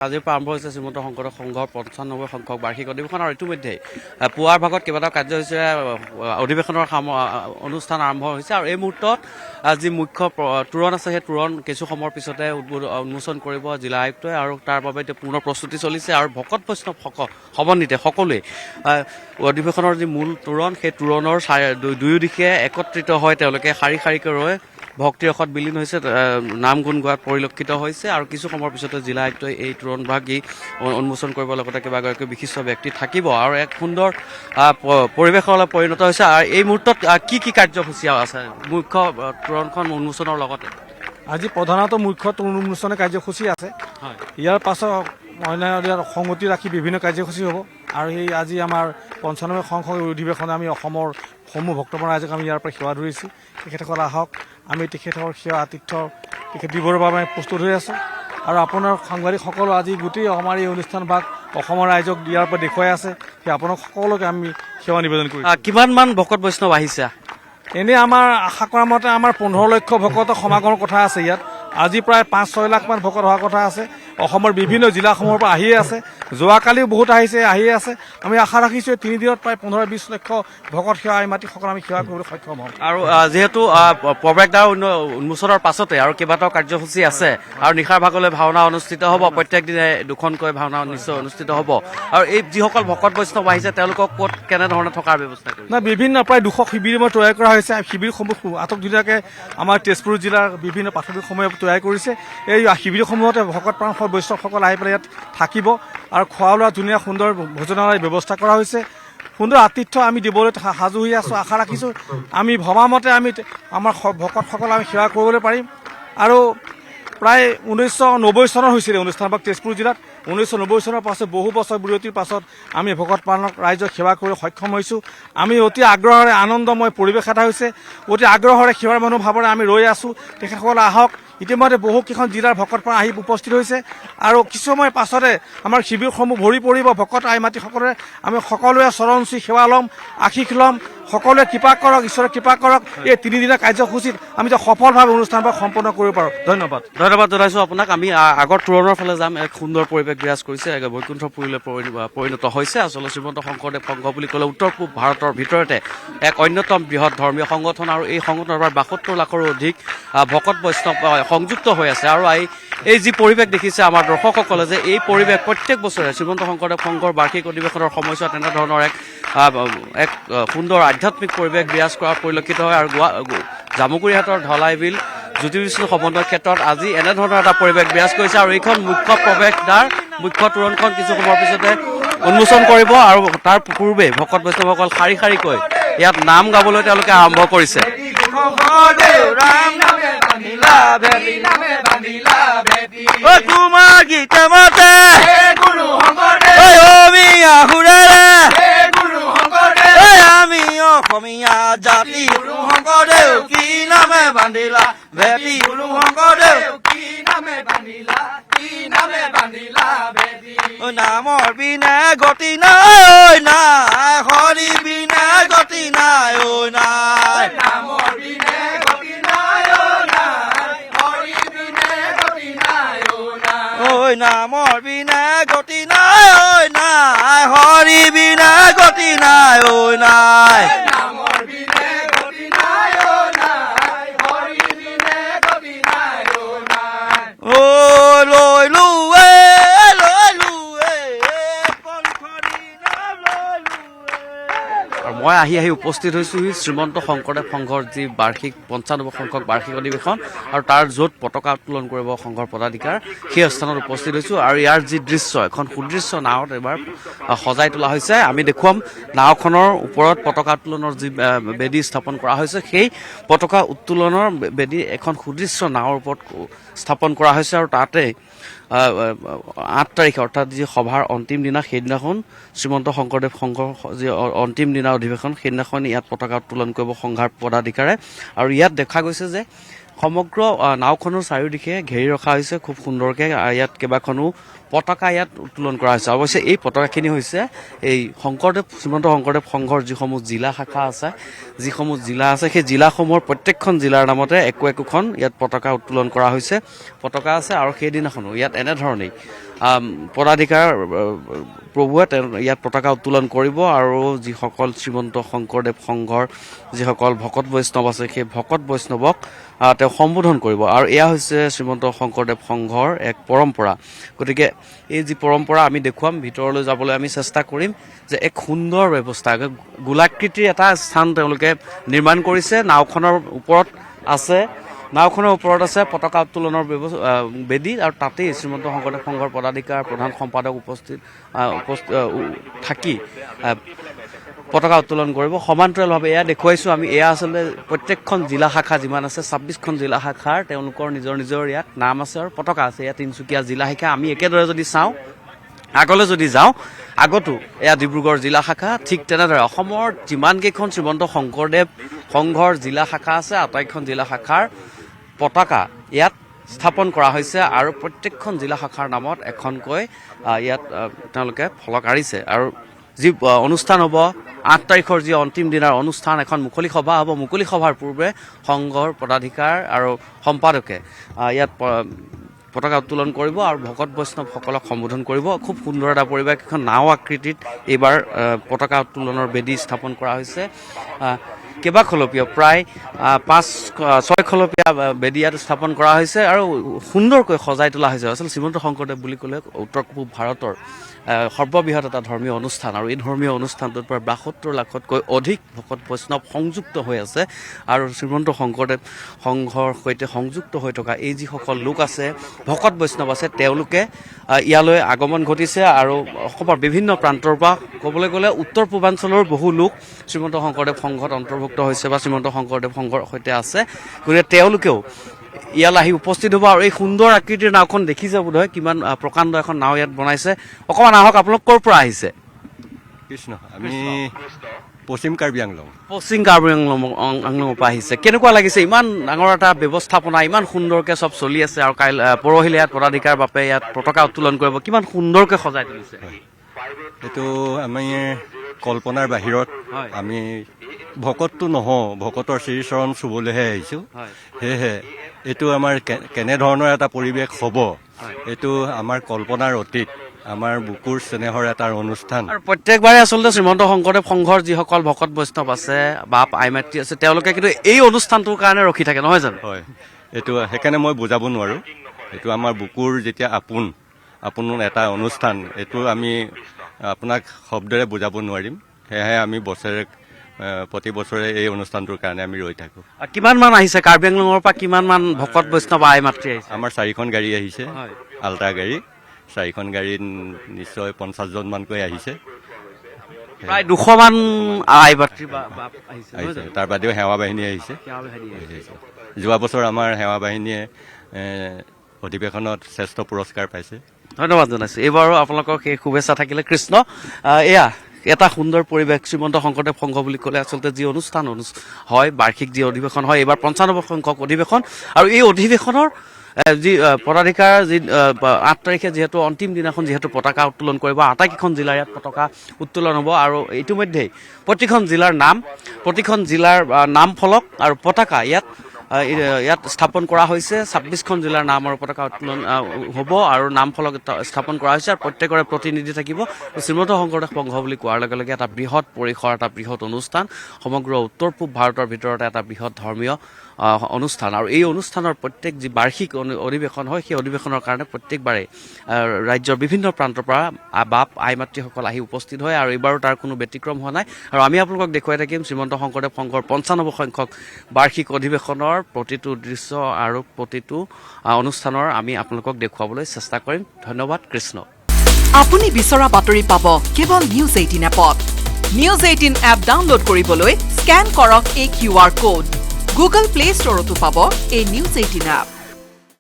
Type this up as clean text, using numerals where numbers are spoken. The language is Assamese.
আজিৰ পৰা আৰম্ভ হৈছে শ্ৰীমন্ত শংকৰদেৱ সংঘৰ 95 সংখ্যক বাৰ্ষিক অধিৱেশন আৰু ইতিমধ্যে পুৱাৰ ভাগত কেইবাটাও কাৰ্যসূচী অধিৱেশনৰ অনুষ্ঠান আৰম্ভ হৈছে আৰু এই মুহূৰ্তত যি মুখ্য তোৰণ আছে সেই তোৰণ কিছু সময়ৰ পিছতে উন্মোচন কৰিব জিলা আয়ুক্তই আৰু তাৰ বাবে এতিয়া পূৰ্ণ প্ৰস্তুতি চলিছে আৰু ভকত বৈষ্ণৱ সমন্বিতে সকলোৱে অধিৱেশনৰ যি মূল তোৰণ সেই তোৰণৰ দুয়ো দিশে একত্ৰিত হৈ তেওঁলোকে শাৰী শাৰীকৈ ৰৈ ভক্তি ৰসত বিলীন হৈছে নাম গুণ গোৱাত পৰিলক্ষিত হৈছে আৰু কিছু সময়ৰ পিছতে জিলা আয়ুক্তই এই তোৰণ ভাগি উন্মোচন কৰিব লগতে কেইবাগৰাকী বিশিষ্ট ব্যক্তি থাকিব আৰু এক সুন্দৰ পৰিৱেশলৈ পৰিণত হৈছে আৰু এই মুহূৰ্তত কি কি কাৰ্যসূচী আছে মুখ্য তোৰণখন উন্মোচনৰ লগতে আজি প্ৰধানতঃ মুখ্য তোৰণ উন্মোচনৰ কাৰ্যসূচী আছে ইয়াৰ পাছত অন্যান্য সংগতি ৰাখি বিভিন্ন কাৰ্যসূচী হ'ব আৰু সেই আজি আমাৰ 95 সংখ্যক অধিৱেশনে আমি অসমৰ সমূহ ভক্তপ্ৰাণ ৰাইজক আমি ইয়াৰ পৰা সেৱা ধৰিছোঁ তেখেতসকল আহক আমি তেখেতৰ সেৱা আতিথ্য তেখেত দিবৰ বাবে প্ৰস্তুত হৈ আছোঁ আৰু আপোনাৰ সাংবাদিকসকলো আজি গোটেই আমাৰ এই অনুষ্ঠান ভাগ অসমৰ ৰাইজক ইয়াৰ পৰা দেখুৱাই আছে সেই আপোনাক সকলোকে আমি সেৱা নিবেদন কৰিছোঁ কিমানমান ভকত বৈষ্ণৱ আহিছে এনেই আমাৰ আশা কৰা মতে আমাৰ 15 লক্ষ ভকতৰ সমাগমৰ কথা আছে ইয়াত আজি প্ৰায় 5-6 লাখমান ভকত হোৱাৰ কথা আছে অসমৰ বিভিন্ন জিলাসমূহৰ পৰা আহিয়ে আছে যোৱাকালিও বহুত আহিয়ে আছে আমি আশা ৰাখিছোঁ 3 দিনত প্ৰায় 15-20 লক্ষ ভকত সেৱা মাটিসকল আমি সেৱা কৰিবলৈ সক্ষম হ'ম আৰু যিহেতু প্ৰৱেশদ্বাৰ উন্মোচনৰ পাছতে আৰু কেইবাটাও কাৰ্যসূচী আছে আৰু নিশাৰ ভাগলৈ ভাওনা অনুষ্ঠিত হ'ব প্ৰত্যেক দিনে দুখনকৈ ভাওনা নিশ্চয় অনুষ্ঠিত হ'ব আৰু এই যিসকল ভকত বৈষ্ণৱ আহিছে তেওঁলোকক ক'ত কেনেধৰণে থকাৰ ব্যৱস্থা কৰিছে বিভিন্ন প্ৰায় 200 শিবিৰ তৈয়াৰ কৰা হৈছে শিবিৰসমূহ আটকধুনীয়াকৈ আমাৰ তেজপুৰ জিলাৰ বিভিন্ন প্ৰাথমিকসমূহে তৈয়াৰ কৰিছে এই শিবিৰসমূহতে ভকত প্ৰাণ বৈষ্ণৱসকল আহি পেলাই ইয়াত থাকিব আৰু খোৱা লোৱা ধুনীয়া সুন্দৰ ভোজনালয়ৰ ব্যৱস্থা কৰা হৈছে সুন্দৰ আতিথ্য আমি দিবলৈ সাজু হৈ আছোঁ আশা ৰাখিছোঁ আমি ভবামতে আমি আমাৰ ভকতসকল আমি সেৱা কৰিবলৈ পাৰিম আৰু প্ৰায় 1990 চনৰ হৈছিলে অনুষ্ঠানভাগ তেজপুৰ জিলাত 1990 চনৰ পাছত বহু বছৰ বিৰতিৰ পাছত আমি ভকত প্ৰাণক ৰাইজক সেৱা কৰিবলৈ সক্ষম হৈছোঁ আমি অতি আগ্ৰহেৰে আনন্দময় পৰিৱেশ এটা হৈছে অতি আগ্ৰহেৰে সেৱাৰ মনোভাৱেৰে আমি ৰৈ আছোঁ তেখেতসকলে আহক ইতিমধ্যে বহুকেইখন জিলাৰ ভকত প্ৰাণ আহি উপস্থিত হৈছে আৰু কিছু সময় পাছতে আমাৰ শিবিৰসমূহ ভৰি পৰিব ভকত আই মাতিসকলে আমি সকলোৱে চৰণ চুই সেৱা ল'ম আশীষ ল'ম সকলোৱে কৃপা কৰক ঈশ্বৰে কৃপা কৰক এই 3 দিনৰ কাৰ্যসূচীত আমি যে সফলভাৱে অনুষ্ঠানভাগ সম্পন্ন কৰিব পাৰোঁ ধন্যবাদ জনাইছোঁ আপোনাক আমি আগৰ তোৰণৰ ফালে যাম এক সুন্দৰ পৰিৱেশ বিৰাজ কৰিছে বৈকুণ্ঠপুৰীলৈ পৰিণত হৈছে আচলতে শ্ৰীমন্ত শংকৰদেৱ সংঘ বুলি ক'লে উত্তৰ পূব ভাৰতৰ ভিতৰতে এক অন্যতম বৃহৎ ধৰ্মীয় সংগঠন আৰু এই সংগঠনৰ পৰা 72 লাখৰো অধিক ভকত বৈষ্ণৱ সংযুক্ত হৈ আছে আৰু এই যি পৰিৱেশ দেখিছে আমাৰ দৰ্শকসকলে যে এই পৰিৱেশ প্ৰত্যেক বছৰে শ্ৰীমন্ত শংকৰদেৱ সংঘৰ বাৰ্ষিক অধিৱেশনৰ সময়ছোৱাত তেনেধৰণৰ এক সুন্দৰ আধ্যাত্মিক পৰিৱেশ বিৰাজ কৰা পৰিলক্ষিত হয় আৰু জামুগুৰিহাটৰ ঢলাই বিল জ্যোতিবিষ্ণু সমন্বয় ক্ষেত্ৰত আজি এনেধৰণৰ এটা পৰিৱেশ বিৰাজ কৰিছে আৰু এইখন মুখ্য প্ৰৱেশদ্বাৰ মুখ্য তোৰণখন কিছু সময়ৰ পিছতে উন্মোচন কৰিব আৰু তাৰ পূৰ্বে ভকত বৈষ্ণৱসকল শাৰী শাৰীকৈ ইয়াত নাম গাবলৈ তেওঁলোকে আৰম্ভ কৰিছে তোমাৰ গীতা মতে আমি অসমীয়া জাতি গুৰু শংকৰদেৱ কি নামে বান্ধিলা ভেটি গুৰু শংকৰদেৱ কি নামে বান্ধিলা ভেটি নামৰ বিনা গতি নাই নাই হৰি বিনা গতি নাই নাই নামৰ বিনা গতি নাই নাই হৰি বিনা গতি নাই নাই নামৰ বিনা গতি নাই নাই হৰি বিনা গতি নাই নাই নামৰ বিনা গতি নাই নাই হৰি বিনা গতি নাই নাই ঐ লৈ লুৱে মই আহি উপস্থিত হৈছোঁ শ্ৰীমন্ত শংকৰদেৱ সংঘৰ যি বাৰ্ষিক 95 সংখ্যক বাৰ্ষিক অধিৱেশন আৰু তাৰ য'ত পতাকা উত্তোলন কৰিব সংঘৰ পদাধিকাৰ সেই স্থানত উপস্থিত হৈছোঁ আৰু ইয়াৰ যি দৃশ্য এখন সুদৃশ্য নাৱত এবাৰ সজাই তোলা হৈছে আমি দেখুৱাম নাওখনৰ ওপৰত পতাকা উত্তোলনৰ যি বেদী স্থাপন কৰা হৈছে সেই পতাকা উত্তোলনৰ বেদী এখন সুদৃশ্য নাৱৰ ওপৰত স্থাপন কৰা হৈছে আৰু তাতে 8 তাৰিখে অৰ্থাৎ যি সভাৰ অন্তিম দিনা সেইদিনাখন শ্ৰীমন্ত শংকৰদেৱ সংঘৰ যি অন্তিম দিনা অধিৱেশন সেইদিনাখন ইয়াত পতাকা উত্তোলন কৰিব সংঘৰ পদাধিকাৰে আৰু ইয়াত দেখা গৈছে যে সমগ্ৰ নাওখনৰ চাৰিওদিশে ঘেৰি ৰখা হৈছে খুব সুন্দৰকৈ ইয়াত কেইবাখনো পতাকা ইয়াত উত্তোলন কৰা হৈছে অৱশ্যে এই পতাকাখিনি হৈছে এই শ্ৰীমন্ত শংকৰদেৱ সংঘৰ যিসমূহ জিলা শাখা আছে যিসমূহ জিলা আছে সেই জিলাসমূহৰ প্ৰত্যেকখন জিলাৰ নামতে একোখন ইয়াত পতাকা উত্তোলন কৰা হৈছে পতাকা আছে আৰু সেইদিনাখনো ইয়াত এনেধৰণেই পদাধিকাৰ প্ৰভুৱে ইয়াত পতাকা উত্তোলন কৰিব আৰু যিসকল শ্ৰীমন্ত শংকৰদেৱ সংঘৰ যিসকল ভকত বৈষ্ণৱ আছে সেই ভকত বৈষ্ণৱক তেওঁ সম্বোধন কৰিব আৰু এয়া হৈছে শ্ৰীমন্ত শংকৰদেৱ সংঘৰ এক পৰম্পৰা গতিকে এই যি পৰম্পৰা আমি দেখুৱাম ভিতৰলৈ যাবলৈ আমি চেষ্টা কৰিম যে এক সুন্দৰ ব্যৱস্থা গোলাকৃতিৰ এটা স্থান তেওঁলোকে নিৰ্মাণ কৰিছে নাওখনৰ ওপৰত আছে নাওখনৰ ওপৰত আছে পতাকা উত্তোলনৰ বেদী আৰু তাতেই শ্ৰীমন্ত শংকৰদেৱ সংঘৰ পদাধিকাৰ প্ৰধান সম্পাদক উপস্থিত থাকি পতাকা উত্তোলন কৰিব সমান্তৰালভাৱে এয়া দেখুৱাইছোঁ আমি এয়া আচলতে প্ৰত্যেকখন জিলা শাখা যিমান আছে 26খন জিলা শাখাৰ তেওঁলোকৰ নিজৰ নিজৰ ইয়াত নাম আছে আৰু পতাকা আছে এয়া তিনিচুকীয়া জিলা শাখা আমি একেদৰে যদি চাওঁ আগলৈ যদি যাওঁ আগতো এয়া ডিব্ৰুগড় জিলা শাখা ঠিক তেনেদৰে অসমৰ যিমানকেইখন শ্ৰীমন্ত শংকৰদেৱ সংঘৰ জিলা শাখা আছে আটাইকেইখন জিলা শাখাৰ পতাকা ইয়াত স্থাপন কৰা হৈছে আৰু প্ৰত্যেকখন জিলা শাখাৰ নামত এখনকৈ ইয়াত তেওঁলোকে ফলক আঁৰিছে আৰু যি অনুষ্ঠান হ'ব 8 তাৰিখৰ যি অন্তিম দিনাৰ অনুষ্ঠান এখন মুকলি সভা হ'ব মুকলি সভাৰ পূৰ্বে সংঘৰ পদাধিকাৰ আৰু সম্পাদকে ইয়াত পতাকা উত্তোলন কৰিব আৰু ভকত বৈষ্ণৱসকলক সম্বোধন কৰিব খুব সুন্দৰ এটা পৰিৱেশ এখন নাও আকৃতিত এইবাৰ পতাকা উত্তোলনৰ বেদী স্থাপন কৰা হৈছে কেইবাখলপীয়া প্ৰায় 5-6 খলপীয়া বেদী ইয়াত স্থাপন কৰা হৈছে আৰু সুন্দৰকৈ সজাই তোলা হৈছে আচলতে শ্ৰীমন্ত শংকৰদেৱ বুলি ক'লে উত্তৰ পূব ভাৰতৰ সৰ্ববৃহৎ এটা ধৰ্মীয় অনুষ্ঠান আৰু এই ধৰ্মীয় অনুষ্ঠানটোত প্ৰায় 72 লাখতকৈ অধিক ভকত বৈষ্ণৱ সংযুক্ত হৈ আছে আৰু শ্ৰীমন্ত শংকৰদেৱ সংঘৰ সৈতে সংযুক্ত হৈ থকা এই যিসকল লোক আছে ভকত বৈষ্ণৱ আছে তেওঁলোকে ইয়ালৈ আগমন ঘটিছে আৰু অসমৰ বিভিন্ন প্ৰান্তৰ পৰা ক'বলৈ গ'লে উত্তৰ পূৰ্বাঞ্চলৰ বহু লোক শ্ৰীমন্ত শংকৰদেৱ সংঘত অন্তৰ্ভুক্ত হৈছে বা শ্ৰীমন্ত শংকৰদেৱ সংঘৰ সৈতে আছে গতিকে তেওঁলোকেও ইয়ালৈ আহি উপস্থিত হ'ব আৰু এই সুন্দৰ আকৃতিৰ নাওখন দেখিছে বোধহয় কিমান প্ৰকাণ্ড এখন নাও ইয়াত বনাইছে অকণমান আহক আপোনালোক ক'ৰ পৰা আহিছে কৃষ্ণ আমি পশ্চিম কাৰ্বি আংলং আংলঙৰ পৰা আহিছে কেনেকুৱা লাগিছে ইমান ডাঙৰ এটা ব্যৱস্থাপনা ইমান সুন্দৰকৈ চব চলি আছে আৰু পৰহিলৈ ইয়াত পদাধিকাৰ বাপে ইয়াত পতাকা উত্তোলন কৰিব কিমান সুন্দৰকৈ সজাই তুলিছে এইটো আমি কল্পনাৰ বাহিৰত আমি ভকতটো নহওঁ ভকতৰ শ্ৰীচৰণ চুবলৈহে আহিছোঁ সেয়েহে এইটো আমাৰ কেনেধৰণৰ এটা পৰিৱেশ হ'ব এইটো আমাৰ কল্পনাৰ অতীত আমাৰ বুকুৰ চেনেহৰ এটা অনুষ্ঠান আৰু প্ৰত্যেকবাৰে আচলতে শ্ৰীমন্ত শংকৰদেৱ সংঘৰ যিসকল ভকত বৈষ্ণৱ আছে বাপ আই মাতৃ আছে তেওঁলোকে কিন্তু এই অনুষ্ঠানটোৰ কাৰণে ৰখি থাকে নহয় জানো হয় এইটো সেইকাৰণে মই বুজাব নোৱাৰোঁ এইটো আমাৰ বুকুৰ যেতিয়া আপোন এটা অনুষ্ঠান এইটো আমি আপোনাক শব্দৰে বুজাব নোৱাৰিম সেয়েহে আমি প্ৰতি বছৰে এই অনুষ্ঠানটোৰ কাৰণে আমি ৰৈ থাকোঁ কিমান মান আহিছে কাৰ্বি আংলঙৰ পৰা কিমান মান ভকত বৈষ্ণৱ আই মাতৃ আহিছে আমাৰ 4খন গাড়ী আহিছে আল্ট্ৰা গাড়ী 4খন গাড়ীত নিশ্চয় 50জন মানকৈ আহিছে প্ৰায় 200 মান আই মাতৃ আহিছে তাৰ বাদেও সেৱা বাহিনী আহিছে যোৱা বছৰ আমাৰ সেৱা বাহিনীয়ে অধিৱেশনত শ্ৰেষ্ঠ পুৰস্কাৰ পাইছে ধন্যবাদ জনাইছোঁ এইবাৰো আপোনালোকৰ সেই শুভেচ্ছা থাকিলে কৃষ্ণ এয়া এটা সুন্দৰ পৰিৱেশ শ্ৰীমন্ত শংকৰদেৱ সংঘ বুলি ক'লে আচলতে যি অনুষ্ঠান হয় বাৰ্ষিক যি অধিৱেশন হয় এইবাৰ 95 সংখ্যক অধিৱেশন আৰু এই অধিৱেশনৰ যি পদাধিকাৰ যি 8 তাৰিখে যিহেতু অন্তিম দিনাখন যিহেতু পতাকা উত্তোলন কৰিব আটাইকেইখন জিলাৰ ইয়াত পতাকা উত্তোলন হ'ব আৰু ইতিমধ্যেই প্ৰতিখন জিলাৰ নাম ফলক আৰু পতাকা ইয়াত স্থাপন কৰা হৈছে 26খন জিলাৰ নাম আৰু পতাকা উত্তোলন হ'ব আৰু নাম ফলক স্থাপন কৰা হৈছে আৰু প্ৰত্যেকৰে প্ৰতিনিধি থাকিব শ্ৰীমন্ত শংকৰদেৱ সংঘ বুলি কোৱাৰ লগে লগে এটা বৃহৎ পৰিসৰ এটা বৃহৎ অনুষ্ঠান সমগ্ৰ উত্তৰ পূব ভাৰতৰ ভিতৰতে এটা বৃহৎ ধৰ্মীয় অনুষ্ঠান আৰু এই অনুষ্ঠানৰ প্ৰত্যেক যি বাৰ্ষিক অধিৱেশন হয় সেই অধিৱেশনৰ কাৰণে প্ৰত্যেকবাৰে ৰাজ্যৰ বিভিন্ন প্ৰান্তৰ পৰা বাপ আই মাতৃসকল আহি উপস্থিত হয় আৰু এইবাৰো তাৰ কোনো ব্যতিক্ৰম হোৱা নাই আৰু আমি আপোনালোকক দেখুৱাই থাকিম শ্ৰীমন্ত শংকৰদেৱ সংঘৰ 95 সংখ্যক বাৰ্ষিক অধিৱেশনৰ প্ৰতিটো দৃশ্য আৰু প্ৰতিটো অনুষ্ঠানৰ আমি আপোনালোকক দেখুৱাবলৈ চেষ্টা কৰিম ধন্যবাদ কৃষ্ণ আপুনি বিচৰা বাতৰি পাব কেৱল নিউজ 18 এপত নিউজ 18 এপ ডাউনলোড কৰিবলৈ স্কেন কৰক এই QR কোড গুগল প্লে ষ্টৰতো পাব এই নিউজ 18 এপ